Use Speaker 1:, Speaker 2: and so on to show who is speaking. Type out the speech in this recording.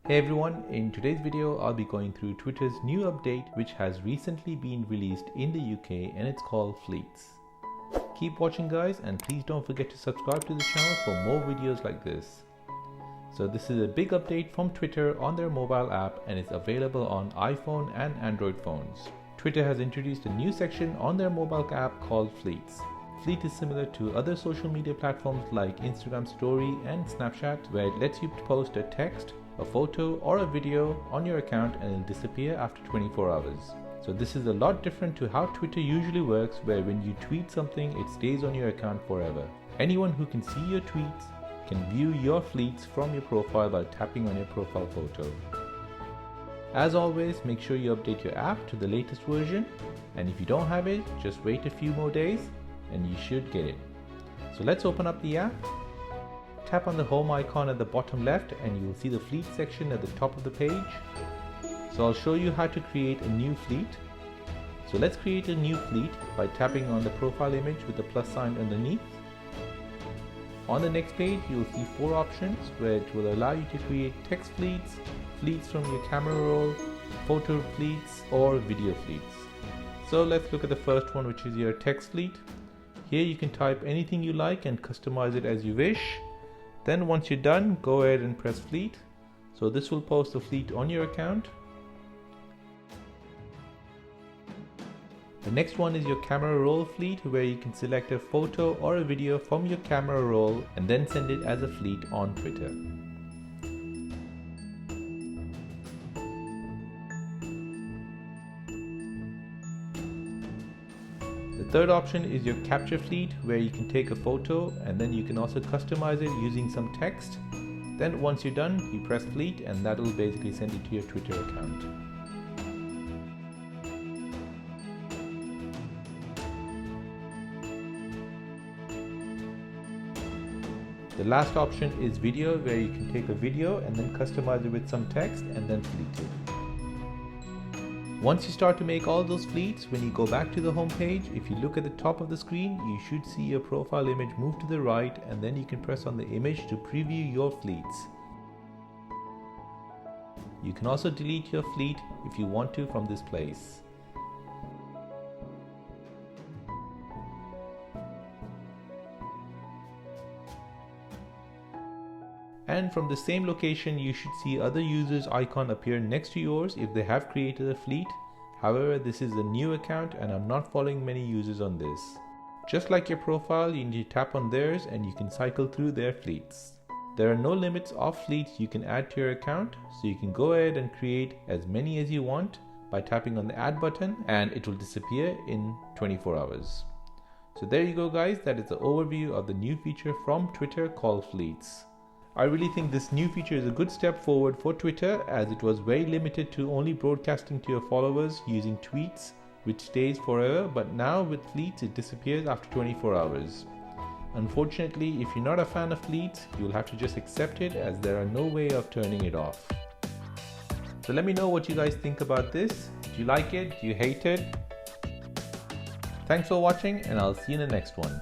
Speaker 1: Hey everyone, in today's video I'll be going through Twitter's new update which has recently been released in the UK and it's called Fleets. Keep watching guys, and please don't forget to subscribe to the channel for more videos like this. So this is a big update from Twitter on their mobile app and it's available on iPhone and Android phones. Twitter has introduced a new section on their mobile app called Fleets. Fleet is similar to other social media platforms like Instagram Story and Snapchat, where it lets you post a text, a photo or a video on your account and it'll disappear after 24 hours. So this is a lot different to how Twitter usually works, where when you tweet something it stays on your account forever. Anyone who can see your tweets can view your fleets from your profile by tapping on your profile photo. As always, make sure you update your app to the latest version, and if you don't have it, just wait a few more days and you should get it. So let's open up the app. Tap on the home icon at the bottom left and you will see the fleet section at the top of the page. So I'll show you how to create a new fleet. So let's create a new fleet by tapping on the profile image with the plus sign underneath. On the next page you will see 4 options where it will allow you to create text fleets, fleets from your camera roll, photo fleets or video fleets. So let's look at the first one, which is your text fleet. Here you can type anything you like and customize it as you wish. Then once you're done, go ahead and press fleet. So this will post a fleet on your account. The next one is your camera roll fleet, where you can select a photo or a video from your camera roll and then send it as a fleet on Twitter. The third option is your capture fleet, where you can take a photo and then you can also customize it using some text. Then once you're done, you press fleet and that will basically send it to your Twitter account. The last option is video, where you can take a video and then customize it with some text and then fleet it. Once you start to make all those fleets, when you go back to the home page, if you look at the top of the screen, you should see your profile image move to the right, and then you can press on the image to preview your fleets. You can also delete your fleet if you want to from this place. And from the same location you should see other users' icon appear next to yours if they have created a fleet. However, this is a new account and I'm not following many users on this. Just like your profile, you need to tap on theirs and you can cycle through their fleets. There are no limits of fleets you can add to your account, so you can go ahead and create as many as you want by tapping on the add button, and it will disappear in 24 hours. So there you go guys, that is the overview of the new feature from Twitter called Fleets. I really think this new feature is a good step forward for Twitter, as it was very limited to only broadcasting to your followers using tweets, which stays forever, but now with Fleets it disappears after 24 hours. Unfortunately, if you're not a fan of Fleets, you'll have to just accept it, as there are no way of turning it off. So let me know what you guys think about this. Do you like it? Do you hate it? Thanks for watching and I'll see you in the next one.